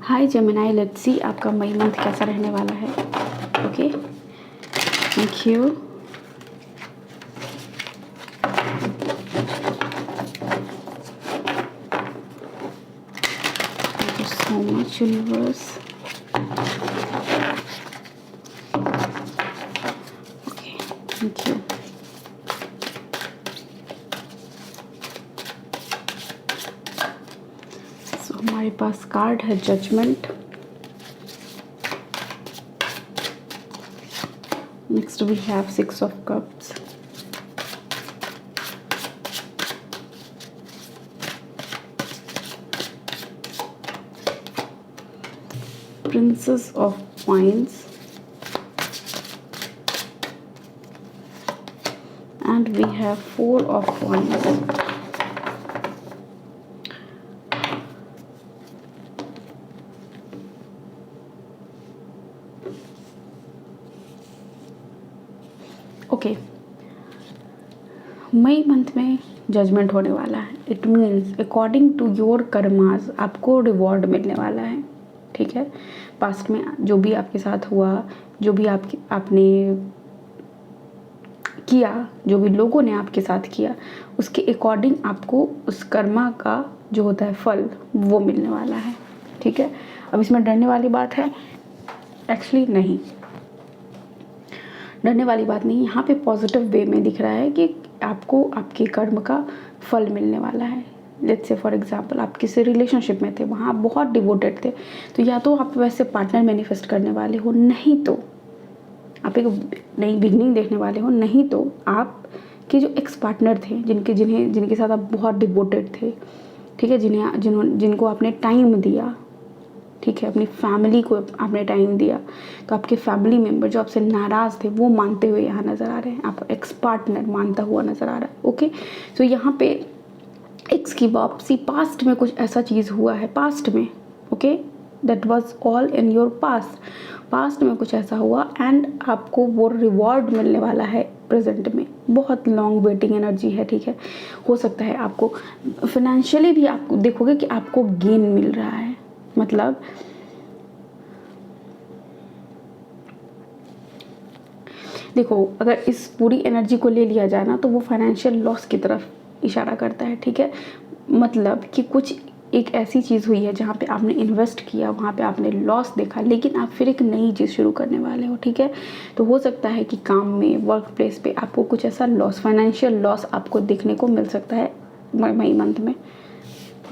Hi Gemini, let's see आपका मई month कैसा रहने वाला है। Okay, thank you. Thank you so much universe. Okay, thank you. So हमारे पास कार्ड है judgement. Next we have Six of Cups. Princess of Wands. And we have Four of Wands. Okay, May month में judgement होने वाला है। It means according to your karmas आपको reward मिलने वाला है। ठीक है, पास्ट में जो भी आपके साथ हुआ, जो भी आपने किया, जो भी लोगों ने आपके साथ किया, उसके अकॉर्डिंग आपको उस कर्मा का जो होता है फल वो मिलने वाला है। ठीक है, अब इसमें डरने वाली बात है? एक्चुअली नहीं, डरने वाली बात नहीं। यहाँ पे पॉजिटिव वे में दिख रहा है कि आपको आपके कर्म का फल मिलने वाला है। लेट्स से फॉर एग्जांपल आप किसी रिलेशनशिप में थे, वहाँ आप बहुत डिवोटेड थे, तो या तो आप वैसे पार्टनर मैनिफेस्ट करने वाले हो, नहीं तो आप एक नई बिगनिंग देखने वाले हो, नहीं तो आप के जो एक्स पार्टनर थे, जिनके साथ आप बहुत डिवोटेड थे, ठीक है, जिनको आपने टाइम दिया, ठीक है, अपनी फैमिली को आपने टाइम दिया, तो आपके फैमिली मेम्बर जो आपसे नाराज़ थे वो मानते हुए यहाँ नज़र आ रहे हैं। आपका एक्स पार्टनर मानता हुआ नज़र आ रहा है। ओके, तो यहाँ पे एक्स की वापसी, पास्ट में कुछ ऐसा चीज़ हुआ है, पास्ट में, okay, that was all in your past में कुछ ऐसा हुआ एंड आपको वो रिवॉर्ड मिलने वाला है प्रेजेंट में। बहुत लॉन्ग वेटिंग एनर्जी है। ठीक है, हो सकता है आपको फाइनेंशियली भी आप देखोगे कि आपको गेन मिल रहा है। मतलब देखो, अगर इस पूरी एनर्जी को ले लिया जाए ना तो वो फाइनेंशियल लॉस की तरफ इशारा करता है। ठीक है, मतलब कि कुछ एक ऐसी चीज़ हुई है जहाँ पे आपने इन्वेस्ट किया, वहाँ पे आपने लॉस देखा, लेकिन आप फिर एक नई चीज़ शुरू करने वाले हो। ठीक है, तो हो सकता है कि काम में, वर्क प्लेस पे आपको कुछ ऐसा लॉस, फाइनेंशियल लॉस आपको देखने को मिल सकता है मई मंथ में।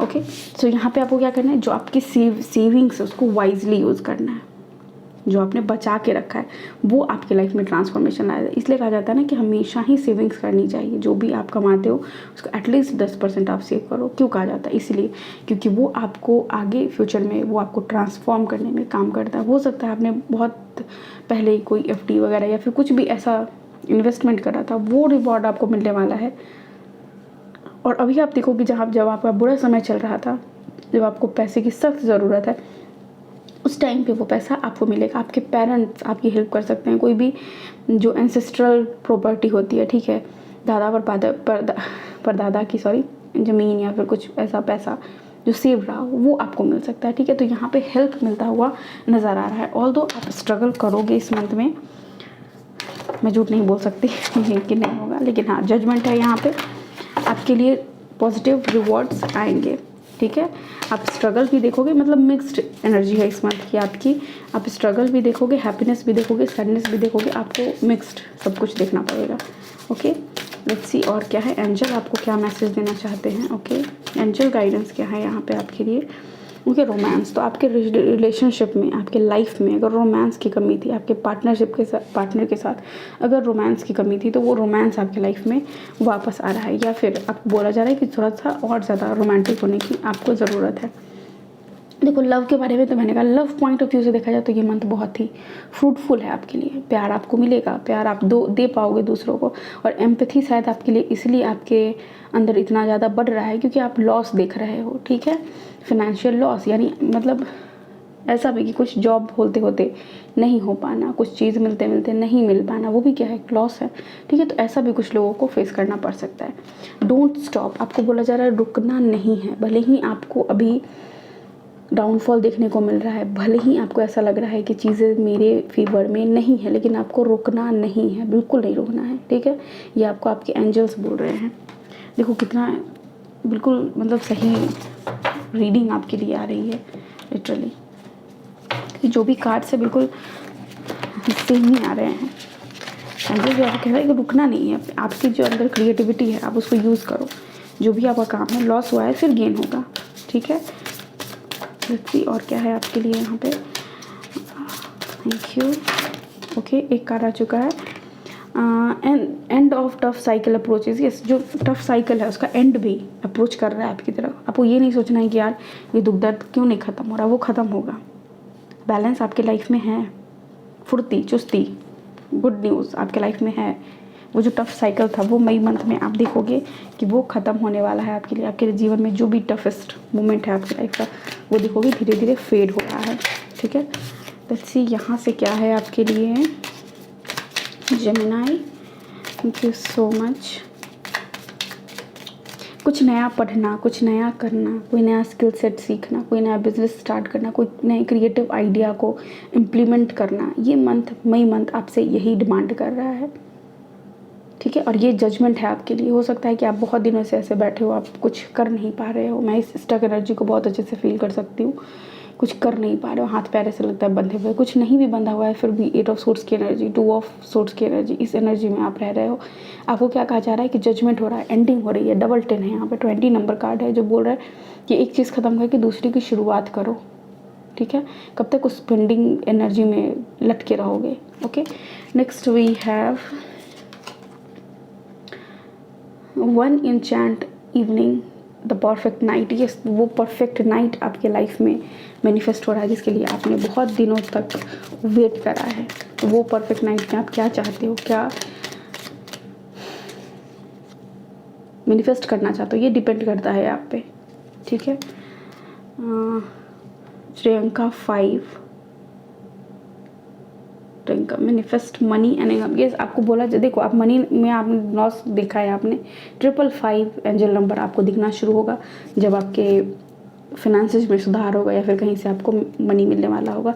ओके, सो यहाँ पे आपको क्या करना है, जो आपकी सेविंग्स है उसको वाइजली यूज़ करना है। जो आपने बचा के रखा है वो आपकी लाइफ में ट्रांसफॉर्मेशन लाएगा। इसलिए कहा जाता है ना कि हमेशा ही सेविंग्स करनी चाहिए। जो भी आप कमाते हो उसको एटलीस्ट 10% आप सेव करो। क्यों कहा जाता है? इसलिए क्योंकि वो आपको आगे फ्यूचर में वो आपको ट्रांसफॉर्म करने में काम करता है। हो सकता है आपने बहुत पहले कोई FD वगैरह या फिर कुछ भी ऐसा इन्वेस्टमेंट करा था, वो रिवॉर्ड आपको मिलने वाला है। और अभी आप देखो कि जब आपका बुरा समय चल रहा था, जब आपको पैसे की सख्त ज़रूरत है, उस टाइम पे वो पैसा आपको मिलेगा। आपके पेरेंट्स आपकी हेल्प कर सकते हैं। कोई भी जो एंसेस्ट्रल प्रॉपर्टी होती है, ठीक है, दादा परदादा की ज़मीन या फिर कुछ ऐसा पैसा जो सेव रहा हो, वो आपको मिल सकता है। ठीक है, तो यहाँ पे हेल्प मिलता हुआ नज़र आ रहा है। ऑल्दो आप स्ट्रगल करोगे इस मंथ में, मैं झूठ नहीं बोल सकती कि नहीं होगा, लेकिन हाँ, जजमेंट है यहाँ पे आपके लिए, पॉजिटिव रिवॉर्ड्स आएंगे। ठीक है, आप स्ट्रगल भी देखोगे, मतलब मिक्स्ड एनर्जी है इस मंथ की आपकी। आप स्ट्रगल भी देखोगे, हैप्पीनेस भी देखोगे, सैडनेस भी देखोगे, आपको मिक्स्ड सब कुछ देखना पड़ेगा। ओके, लेट्स सी और क्या है, एंजल आपको क्या मैसेज देना चाहते हैं। ओके, एंजल गाइडेंस क्या है यहाँ पे आपके लिए। ओके, रोमांस, तो आपके रिलेशनशिप में, आपके लाइफ में अगर रोमांस की कमी थी, आपके पार्टनर के साथ अगर रोमांस की कमी थी, तो वो रोमांस आपकी लाइफ में वापस आ रहा है, या फिर आपको बोला जा रहा है कि थोड़ा सा और ज़्यादा रोमांटिक होने की आपको ज़रूरत है। देखो, लव के बारे में तो मैंने कहा, लव पॉइंट ऑफ व्यू से देखा जाए तो ये मंथ बहुत ही फ्रूटफुल है आपके लिए। प्यार आपको मिलेगा, प्यार आप दे पाओगे दूसरों को। और एम्पैथी शायद आपके लिए इसलिए आपके अंदर इतना ज़्यादा बढ़ रहा है क्योंकि आप लॉस देख रहे हो। ठीक है, फाइनेंशियल लॉस, यानी मतलब ऐसा भी कि कुछ जॉब होते होते नहीं हो पाना, कुछ चीज़ मिलते मिलते नहीं मिल पाना, वो भी क्या है, लॉस है। ठीक है, तो ऐसा भी कुछ लोगों को फेस करना पड़ सकता है। डोंट स्टॉप, आपको बोला जा रहा है रुकना नहीं है। भले ही आपको अभी डाउनफॉल देखने को मिल रहा है। भले ही आपको ऐसा लग रहा है कि चीज़ें मेरे फेवर में नहीं है, लेकिन आपको रुकना नहीं है, बिल्कुल नहीं रुकना है, ठीक है। ये आपको आपके एंजल्स बोल रहे हैं। देखो कितना बिल्कुल मतलब सही रीडिंग आपके लिए आ रही है लिटरली, कि जो भी कार्ड्स है बिल्कुल सेम ही आ रहे हैं। एंजल जो आपको कह रहा है कि रुकना नहीं है, आपकी जो अंदर क्रिएटिविटी है आप उसको यूज़ करो। जो भी आपका काम है, लॉस हुआ है फिर गेन होगा, ठीक है। लेट्स सी और क्या है आपके लिए यहाँ पे। Thank you. ओके, एक कार्ड आ चुका है, end of tough cycle approaches. Yes, जो टफ साइकिल है उसका एंड भी अप्रोच कर रहा है आपकी तरफ। आपको ये नहीं सोचना है कि यार ये दुख दर्द क्यों नहीं ख़त्म हो रहा, वो ख़त्म होगा। बैलेंस आपके लाइफ में है, फुर्ती चुस्ती, गुड न्यूज़ आपके लाइफ में है। वो जो टफ साइकिल था वो मई मंथ में आप देखोगे कि वो ख़त्म होने वाला है आपके लिए। आपके जीवन में जो भी टफेस्ट मोमेंट है आपकी लाइफ का, वो देखोगे धीरे धीरे फेड हो रहा है, ठीक है। लेट्स सी यहाँ से क्या है आपके लिए। Gemini, thank you so much. कुछ नया पढ़ना, कुछ नया करना, कोई नया स्किल सेट सीखना, कोई नया बिजनेस स्टार्ट करना, कोई नए क्रिएटिव आइडिया को इम्प्लीमेंट करना, ये मंथ मई मंथ आपसे यही डिमांड कर रहा है, ठीक है। और ये जजमेंट है आपके लिए। हो सकता है कि आप बहुत दिनों से ऐसे बैठे हो, आप कुछ कर नहीं पा रहे हो। मैं इस स्टक एनर्जी को बहुत अच्छे से फील कर सकती हूँ। कुछ कर नहीं पा रहे हो, हाथ पैर ऐसे लगता है बंधे हुए, कुछ नहीं भी बंधा हुआ है फिर भी 8 ऑफ सोर्ड्स की एनर्जी, 2 ऑफ सोर्ड्स की एनर्जी, इस एनर्जी में आप रह रहे हो। आपको क्या कहा जा रहा है कि जजमेंट हो रहा है, एंडिंग हो रही है। डबल 10 है यहाँ पे, 20 नंबर कार्ड है जो बोल रहा है कि एक चीज़ ख़त्म करके दूसरी की शुरुआत करो, ठीक है। कब तक उस पेंडिंग एनर्जी में लटके रहोगे। Okay, next we have one enchant evening, the perfect night. ये वो परफेक्ट नाइट आपके लाइफ में मैनिफेस्ट हो रहा है जिसके लिए आपने बहुत दिनों तक वेट करा है। वो परफेक्ट नाइट में आप क्या चाहते हो, क्या मैनिफेस्ट करना चाहते हो, ये डिपेंड करता है आप पे, ठीक है। Shreyanka 5, Priyanka manifest money and income. ये आपको बोला, देखो आप मनी में आपने लॉस देखा है, आपने 555 एंजल नंबर आपको दिखना शुरू होगा जब आपके फिनेंसेस में सुधार होगा या फिर कहीं से आपको मनी मिलने वाला होगा।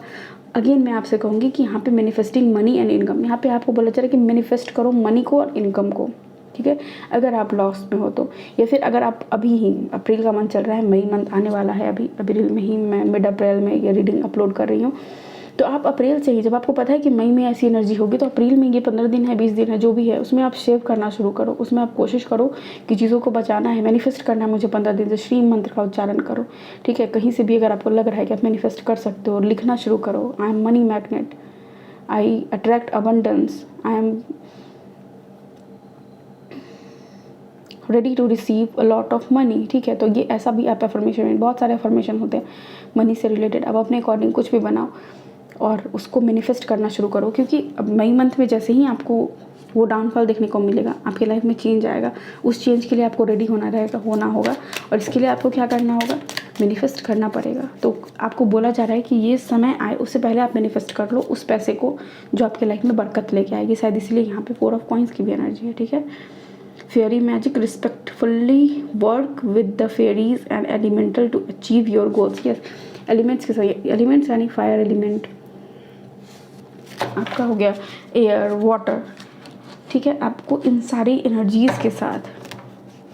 अगेन मैं आपसे कहूँगी कि यहाँ पे मैनिफेस्टिंग मनी एंड इनकम, यहाँ पे आपको बोला जा रहा है कि मैनिफेस्ट करो मनी को और इनकम को, ठीक है। अगर आप लॉस में हो तो, या फिर अगर आप अभी ही, अप्रैल का मंथ चल रहा है, मई मंथ आने वाला है, अभी अप्रैल में ही मैं मिड अप्रैल में ये रीडिंग अपलोड कर रही हूँ, तो आप अप्रैल से ही, जब आपको पता है कि मई में ऐसी एनर्जी होगी, तो अप्रैल में ये 15 दिन है, 20 दिन है, जो भी है, उसमें आप सेव करना शुरू करो। उसमें आप कोशिश करो कि चीज़ों को बचाना है, मैनिफेस्ट करना है मुझे 15 दिन से। श्री मंत्र का उच्चारण करो, ठीक है। कहीं से भी अगर आपको लग रहा है कि आप मैनिफेस्ट कर सकते हो, लिखना शुरू करो। I am money magnet, I attract abundance, I am ready to receive a lot of money, ठीक है। तो ये ऐसा भी आप अफर्मेशन, बहुत सारे अफर्मेशन होते हैं मनी से रिलेटेड। अब अपने अकॉर्डिंग कुछ भी बनाओ और उसको मैनिफेस्ट करना शुरू करो, क्योंकि अब मई मंथ में जैसे ही आपको वो डाउनफॉल देखने को मिलेगा, आपकी लाइफ में चेंज आएगा। उस चेंज के लिए आपको रेडी होना होगा और इसके लिए आपको क्या करना होगा, मैनिफेस्ट करना पड़ेगा। तो आपको बोला जा रहा है कि ये समय आए, उससे पहले आप मैनिफेस्ट कर लो उस पैसे को जो आपके लाइफ में बरकत लेके आएगी। शायद इसलिए यहाँ पे 4 ऑफ कॉइंस की भी एनर्जी है, ठीक है। Fairy magic, respectfully work with the fairies and elemental to achieve your goals. Yes, elements के साथ, एलिमेंट्स यानी फायर एलिमेंट आपका हो गया, एयर, वाटर, ठीक है। आपको इन सारी एनर्जीज़ के साथ,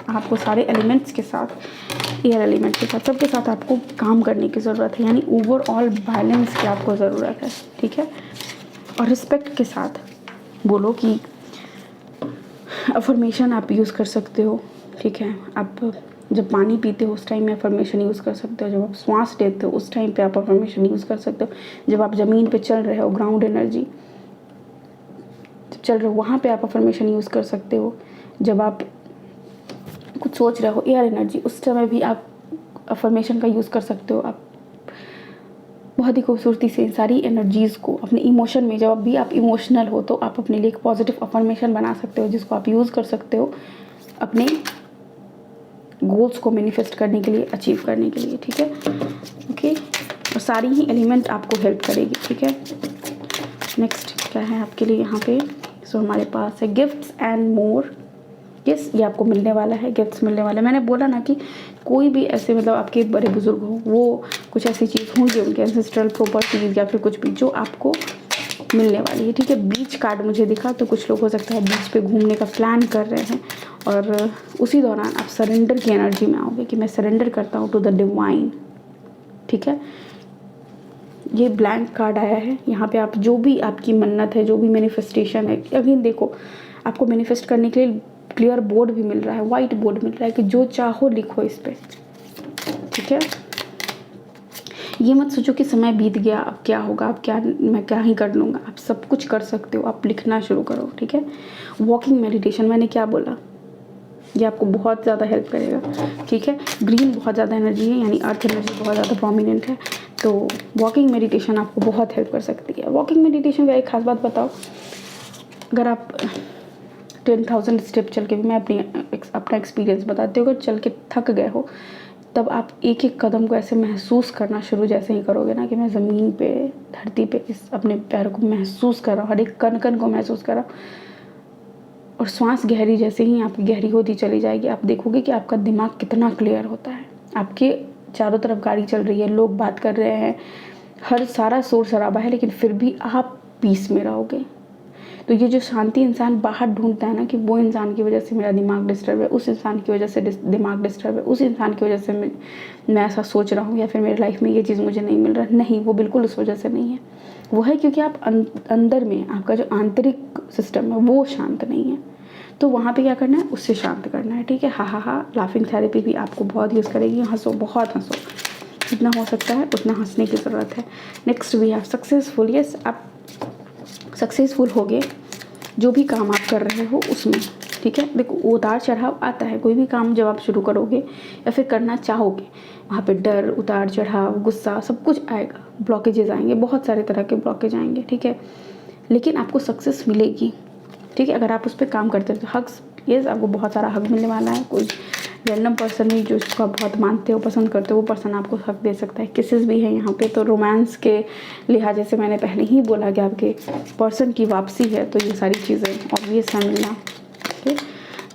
आपको सारे एलिमेंट्स के साथ, एयर एलिमेंट के साथ, सबके साथ आपको काम करने की ज़रूरत है। यानी ओवरऑल बैलेंस की आपको ज़रूरत है, ठीक है। और रिस्पेक्ट के साथ बोलो कि अफर्मेशन आप यूज़ कर सकते हो, ठीक है। आप जब पानी पीते हो उस टाइम में अफर्मेशन यूज़ कर सकते हो, जब आप श्वास लेते हो उस टाइम पे आप अफर्मेशन यूज़ कर सकते हो, जब आप ज़मीन पे चल रहे हो, ग्राउंड एनर्जी जब चल रहे हो वहाँ पे आप अफर्मेशन यूज़ कर सकते हो, जब आप कुछ सोच रहे हो, एयर एनर्जी, उस समय भी आप अफर्मेशन का यूज़ कर सकते हो। आप बहुत ही खूबसूरती से सारी एनर्जीज़ को अपने इमोशन में, जब भी आप इमोशनल हो तो आप अपने लिए एक पॉजिटिव अफर्मेशन बना सकते हो, जिसको आप यूज़ कर सकते हो अपने गोल्स को मैनिफेस्ट करने के लिए, अचीव करने के लिए, ठीक है। ओके, और सारी ही एलिमेंट आपको हेल्प करेगी, ठीक है। नेक्स्ट क्या है आपके लिए यहाँ पे। सो हमारे पास है गिफ्ट्स एंड मोर। यस, ये आपको मिलने वाला है, गिफ्ट्स मिलने वाले। मैंने बोला ना कि कोई भी ऐसे मतलब आपके बड़े बुजुर्ग हो, वो कुछ ऐसी चीज़ होंगी उनके एंसेस्ट्रल प्रॉपर्टीज़ या फिर कुछ भी जो आपको मिलने वाली है, ठीक है। बीच कार्ड मुझे दिखा, तो कुछ लोग हो सकता है बीच पे घूमने का प्लान कर रहे हैं और उसी दौरान आप सरेंडर की एनर्जी में आओगे कि मैं सरेंडर करता हूँ टू द डिवाइन, ठीक है। ये ब्लैंक कार्ड आया है। यहाँ पे आप जो भी आपकी मन्नत है, जो भी मैनिफेस्टेशन है, अगेन देखो आपको मैनिफेस्ट करने के लिए क्लियर बोर्ड भी मिल रहा है, वाइट बोर्ड मिल रहा है कि जो चाहो लिखो इस पर, ठीक है। ये मत सोचो कि समय बीत गया अब क्या होगा, अब क्या मैं क्या ही कर लूँगा, आप सब कुछ कर सकते हो, आप लिखना शुरू करो, ठीक है। वॉकिंग मेडिटेशन, मैंने क्या बोला, ये आपको बहुत ज़्यादा हेल्प करेगा, ठीक है। ग्रीन बहुत ज़्यादा एनर्जी है, यानी अर्थ एनर्जी बहुत ज़्यादा प्रोमिनेंट है, तो वॉकिंग मेडिटेशन आपको बहुत हेल्प कर सकती है। वॉकिंग मेडिटेशन का एक खास बात बताओ, अगर आप 10,000 स्टेप चल के भी, मैं अपना एक्सपीरियंस बताती हूँ, अगर चल के थक गए हो तब आप एक एक कदम को ऐसे महसूस करना शुरू जैसे ही करोगे ना कि मैं ज़मीन पे, धरती पे इस अपने पैर को महसूस कर रहा हूँ, हर एक कण कण को महसूस कर रहा हूँ, और श्वास गहरी जैसे ही आपकी गहरी होती चली जाएगी, आप देखोगे कि आपका दिमाग कितना क्लियर होता है। आपके चारों तरफ गाड़ी चल रही है, लोग बात कर रहे हैं, हर सारा शोर शराबा है, लेकिन फिर भी आप पीस में रहोगे। तो ये जो शांति इंसान बाहर ढूंढता है ना कि वो इंसान की वजह से मेरा दिमाग डिस्टर्ब है, उस इंसान की वजह से दिमाग डिस्टर्ब है, उस इंसान की वजह से मैं ऐसा सोच रहा हूँ, या फिर मेरी लाइफ में ये चीज़ मुझे नहीं मिल रहा, नहीं, वो बिल्कुल उस वजह से नहीं है। वो है क्योंकि आप अंदर में आपका जो आंतरिक सिस्टम है वो शांत नहीं है। तो वहाँ पे क्या करना है, उससे शांत करना है, ठीक है। हा लाफिंग थेरेपी भी आपको बहुत यूज़ करेगी। हंसो, बहुत हंसो, जितना हो सकता है उतना हंसने की ज़रूरत है। Next we have successful. Yes, आप सक्सेसफुल होगे जो भी काम आप कर रहे हो उसमें, ठीक है। देखो उतार चढ़ाव आता है, कोई भी काम जब आप शुरू करोगे या फिर करना चाहोगे, वहाँ पे डर, उतार चढ़ाव, गुस्सा, सब कुछ आएगा, ब्लॉकेजेस आएंगे, बहुत सारे तरह के ब्लॉकेज आएंगे, ठीक है। लेकिन आपको सक्सेस मिलेगी, ठीक है, अगर आप उस पर काम करते हो। तो हग्स, ये आपको बहुत सारा हग मिलने वाला है। कोई रैंडम पर्सन नहीं जो इसको आप बहुत मानते हो, पसंद करते हो, वो पर्सन आपको हक दे सकता है। किसेस भी है यहाँ पे। तो रोमांस के लिहाज से मैंने पहले ही बोला कि आपके पर्सन की वापसी है, तो ये सारी चीज़ें ऑब्वियस है मिलना, ओके।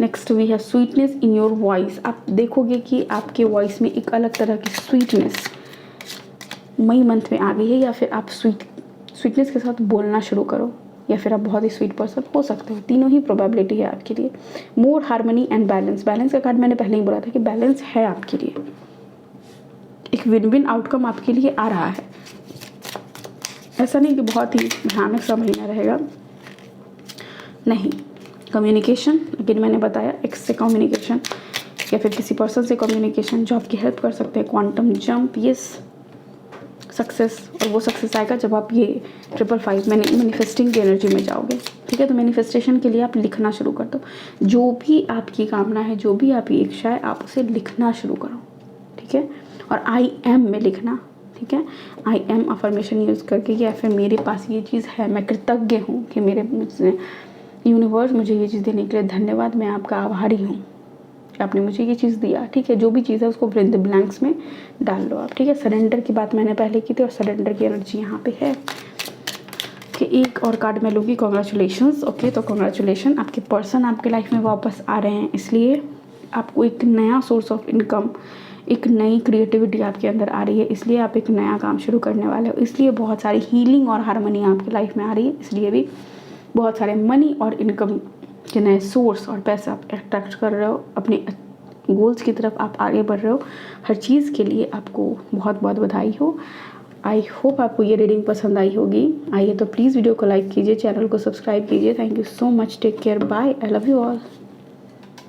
नेक्स्ट वी है स्वीटनेस इन योर वॉइस। आप देखोगे कि आपके वॉइस में एक अलग तरह की स्वीटनेस मई मंथ में आ गई है, या फिर आप स्वीटनेस के साथ बोलना शुरू करो, या फिर आप बहुत ही स्वीट पर्सन हो सकते हो। तीनों ही प्रोबेबिलिटी है आपके लिए। मोर हार्मनी एंड बैलेंस। बैलेंस का कार्ड मैंने पहले ही बोला था कि बैलेंस है आपके लिए, एक विन विन आउटकम आपके लिए आ रहा है। ऐसा नहीं कि बहुत ही भयानक सा महीना रहेगा, नहीं। कम्युनिकेशन, लेकिन मैंने बताया एक्स से कम्युनिकेशन या फिर किसी पर्सन से कम्युनिकेशन जो आपकी हेल्प कर सकते हैं। क्वांटम जंप, यस, सक्सेस, और वो सक्सेस आएगा जब आप ये 555 मैनिफेस्टिंग की एनर्जी में जाओगे, ठीक है। तो मैनिफेस्टेशन के लिए आप लिखना शुरू कर दो, जो भी आपकी कामना है, जो भी आपकी इच्छा है, आप उसे लिखना शुरू करो, ठीक है। और आई एम में लिखना, ठीक है। आई एम अफर्मेशन यूज़ करके, या फिर मेरे पास ये चीज़ है, मैं कृतज्ञ हूँ कि मुझसे यूनिवर्स मुझे ये चीज़ देने के लिए धन्यवाद, मैं आपका आभारी हूँ आपने मुझे ये चीज़ दिया, ठीक है। जो भी चीज़ है उसको फिल द ब्लैंक्स में डाल लो आप, ठीक है। सरेंडर की बात मैंने पहले की थी, और सरेंडर की एनर्जी यहाँ पे है कि एक और कार्ड मैं लूँगी, कॉन्ग्रेचुलेशंस, ओके। तो कॉन्ग्रेचुलेशन, आपके पर्सन आपके लाइफ में वापस आ रहे हैं, इसलिए आपको एक नया सोर्स ऑफ इनकम, एक नई क्रिएटिविटी आपके अंदर आ रही है, इसलिए आप एक नया काम शुरू करने वाले हो, इसलिए बहुत सारी हीलिंग और हारमोनी आपकी लाइफ में आ रही है, इसलिए भी बहुत सारे मनी और इनकम के नए सोर्स और पैसा आप अट्रैक्ट कर रहे हो, अपने गोल्स की तरफ आप आगे बढ़ रहे हो। हर चीज़ के लिए आपको बहुत बहुत बधाई हो। आई होप आपको ये रीडिंग पसंद आई होगी। आइए तो प्लीज़ वीडियो को लाइक कीजिए, चैनल को सब्सक्राइब कीजिए। Thank you so much, take care, bye, I love you all.